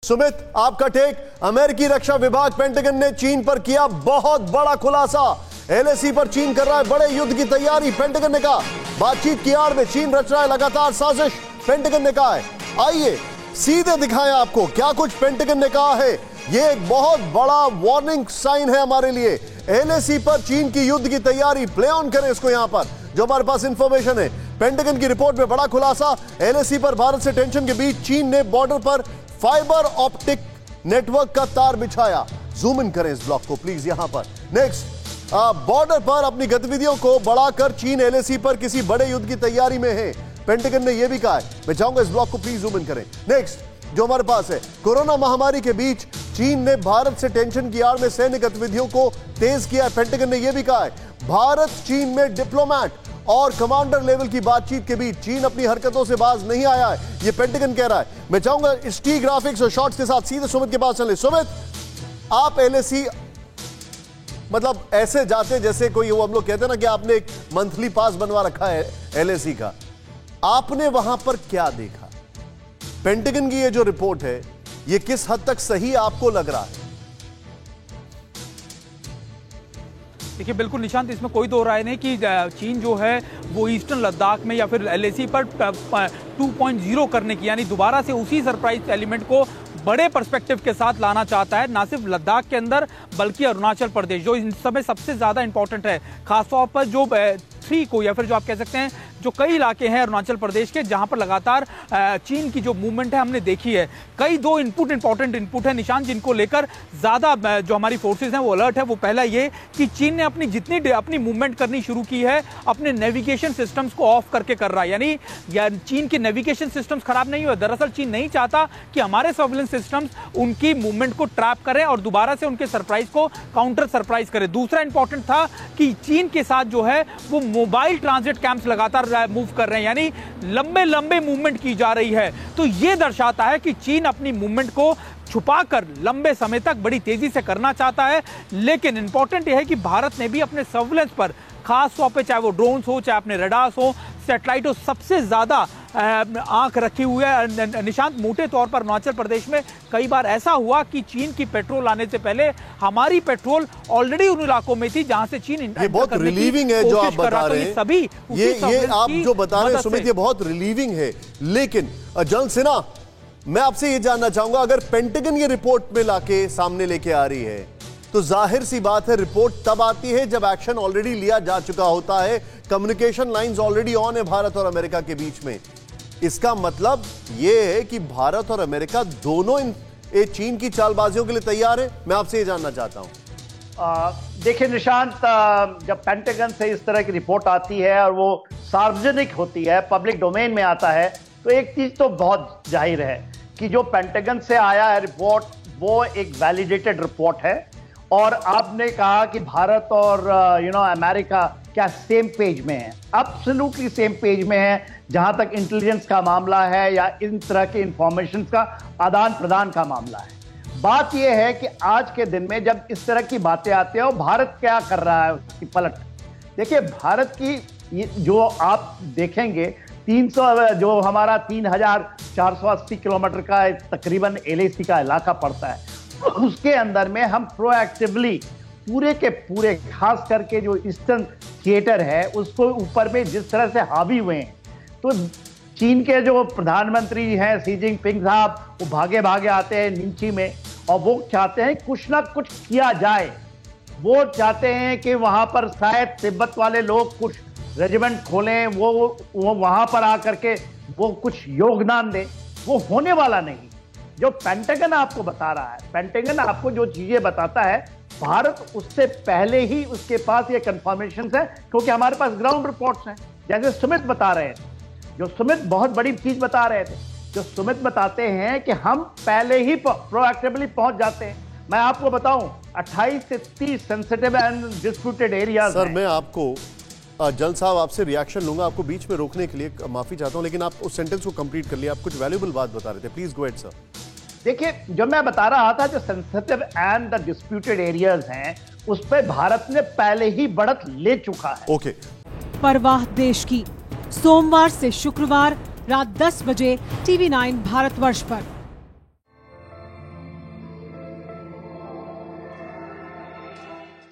सुमित, आपका टेक। अमेरिकी रक्षा विभाग पेंटागन ने चीन पर किया बहुत बड़ा खुलासा। एलएसी पर चीन कर रहा है बड़े युद्ध की तैयारी। पेंटागन ने कहा बातचीत की आड़ में चीन रच रहा है लगातार साजिश। पेंटागन ने कहा है, आइए सीधे दिखाएं आपको क्या कुछ पेंटागन ने कहा है। यह एक बहुत बड़ा वार्निंग साइन है हमारे लिए। एलएसी पर चीन की युद्ध की तैयारी, प्ले ऑन करें इसको। यहां पर जो हमारे पास इंफॉर्मेशन है, पेंटागन की रिपोर्ट में बड़ा खुलासा। एलएसी पर भारत से टेंशन के बीच चीन ने बॉर्डर पर फाइबर ऑप्टिक नेटवर्क का तार बिछाया। जूम इन करें इस ब्लॉक को प्लीज यहां पर। नेक्स्ट, बॉर्डर पर अपनी गतिविधियों को बढ़ाकर चीन एलएसी पर किसी बड़े युद्ध की तैयारी में है। पेंटागन ने यह भी कहा है। मैं चाहूंगा इस ब्लॉक को प्लीज जूम इन करें। नेक्स्ट जो हमारे पास है, कोरोना महामारी के बीच चीन ने भारत से टेंशन की आड़ में सैन्य गतिविधियों को तेज किया है। पेंटागन ने यह भी कहा है, भारत चीन में डिप्लोमैट और कमांडर लेवल की बातचीत के बीच चीन अपनी हरकतों से बाज नहीं आया है, यह पेंटागन कह रहा है। मैं चाहूंगा इस टी ग्राफिक्स और शॉट्स के साथ सीधे सुमित के पास चले। सुमित, आप एलएसी मतलब ऐसे जाते जैसे कोई, वो हम लोग कहते हैं ना कि आपने एक मंथली पास बनवा रखा है एलएसी का। आपने वहां पर क्या देखा? पेंटागन की ये जो रिपोर्ट है, ये किस हद तक सही आपको लग रहा है? देखिए बिल्कुल निशांत, इसमें कोई दो राय नहीं कि चीन जो है वो ईस्टर्न लद्दाख में या फिर एलएसी पर 2.0 करने की, यानी दोबारा से उसी सरप्राइज एलिमेंट को बड़े पर्सपेक्टिव के साथ लाना चाहता है, ना सिर्फ लद्दाख के अंदर बल्कि अरुणाचल प्रदेश जो इन समय सबसे ज्यादा इंपॉर्टेंट है। खासतौर पर जो 3 को या फिर जो आप कह सकते हैं जो कई इलाके हैं अरुणाचल प्रदेश के जहां पर लगातार चीन की जो मूवमेंट है हमने देखी है। कई दो इंपॉर्टेंट इनपुट है निशान, जिनको लेकर ज्यादा जो हमारी फोर्सेज हैं वो अलर्ट है। वो पहला ये कि चीन ने अपनी मूवमेंट करनी शुरू की है, अपने नेविगेशन सिस्टम्स को ऑफ करके कर रहा है। यानी चीन के नेविगेशन सिस्टम्स खराब नहीं हुए। दरअसल चीन नहीं चाहता कि हमारे सर्विलेंस सिस्टम्स उनकी मूवमेंट को ट्रैप करें और दोबारा से उनके सरप्राइज को काउंटर सरप्राइज करें। दूसरा इंपॉर्टेंट था कि चीन के साथ जो है वो मोबाइल ट्रांजिट कैंप्स लगातार मूव कर रहे हैं, यानी लंबे मूवमेंट की जा रही है। तो यह दर्शाता है कि चीन अपनी मूवमेंट को छुपाकर लंबे समय तक बड़ी तेजी से करना चाहता है। लेकिन इंपॉर्टेंट यह है कि भारत ने भी अपने सर्विलेंस पर खास तौर पे, चाहे वो ड्रोन्स हो, चाहे अपने रडार्स हो, सैटेलाइट हो, सबसे ज्यादा आंख रखी हुई है। निशांत, मोटे तौर पर अरुणाचल प्रदेश में कई बार ऐसा हुआ कि चीन की पेट्रोल आने से पहले हमारी पेट्रोल ऑलरेडी उन इलाकों में थी जहां से चीन ये बहुत रिलीविंग है जो आप बता रहे हैं। सभी ये आप जो बता रहे हैं सुमित, ये बहुत रिलीविंग है। लेकिन जनरल सिन्हा, मैं आपसे ये जानना चाहूंगा, अगर पेंटागन ये रिपोर्ट में लाके सामने लेके आ रही है तो जाहिर सी बात है रिपोर्ट तब आती है जब एक्शन ऑलरेडी लिया जा चुका होता है, कम्युनिकेशन लाइंस ऑलरेडी ऑन है भारत और अमेरिका के बीच में। इसका मतलब यह है कि भारत और अमेरिका दोनों चीन की चालबाजियों के लिए तैयार है। मैं आपसे ये जानना चाहता हूं। देखिए निशांत, जब पेंटागन से इस तरह की रिपोर्ट आती है और वो सार्वजनिक होती है, पब्लिक डोमेन में आता है, तो एक चीज तो बहुत जाहिर है कि जो पेंटागन से आया है रिपोर्ट, वो एक वैलिडेटेड रिपोर्ट है। और आपने कहा कि भारत और अमेरिका क्या सेम पेज में है? एब्सोल्युटली सेम पेज में है जहां तक इंटेलिजेंस का मामला है या इन तरह के इंफॉर्मेशन का आदान प्रदान का मामला है। बात यह है कि आज के दिन में जब इस तरह की बातें आती हैं, भारत क्या कर रहा है उसकी पलट। देखिए भारत की जो आप देखेंगे 300 जो हमारा 3480 किलोमीटर का तकरीबन एलएसी का इलाका पड़ता है, उसके अंदर में हम प्रोएक्टिवली पूरे के पूरे, खास करके जो ईस्टर्न थिएटर है उसको ऊपर में जिस तरह से हावी हुए हैं, तो चीन के जो प्रधानमंत्री हैं शी जिनपिंग साहब, वो भागे भागे आते हैं नीची में और वो चाहते हैं कुछ ना कुछ किया जाए। वो चाहते हैं कि वहां पर शायद तिब्बत वाले लोग कुछ रेजिमेंट खोलें, वो वहां पर आकर के वो कुछ योगदान दें। वो होने वाला नहीं। जो पेंटागन आपको बता रहा है, पेंटागन आपको जो चीजें बताता है, भारत उससे पहले ही उसके पास ये कंफर्मेशन है, क्योंकि हमारे पास ग्राउंड रिपोर्ट्स हैं। जैसे सुमित बता रहे हैं, जो सुमित बहुत बड़ी चीज बता रहे थे, जो सुमित बताते हैं कि हम पहले ही प्रोएक्टिवली पहुंच जाते हैं। मैं आपको बताऊं 28 से 30 sensitive and disputed areas. Sir मैं आपको जल साहब आपसे रिएक्शन लूंगा, आपको बीच में रोकने के लिए माफी चाहता हूं, लेकिन आप उस सेंटेंस को कंप्लीट कर लिया। आप कुछ वैल्यूएबल बात बता रहे थे, प्लीज गो अहेड सर। देखिए जो मैं बता रहा था, जो sensitive and the disputed areas हैं, उस पर भारत ने पहले ही बढ़त ले चुका है। ओके। परवाह देश की, सोमवार से शुक्रवार रात 10 बजे TV9 भारतवर्ष पर।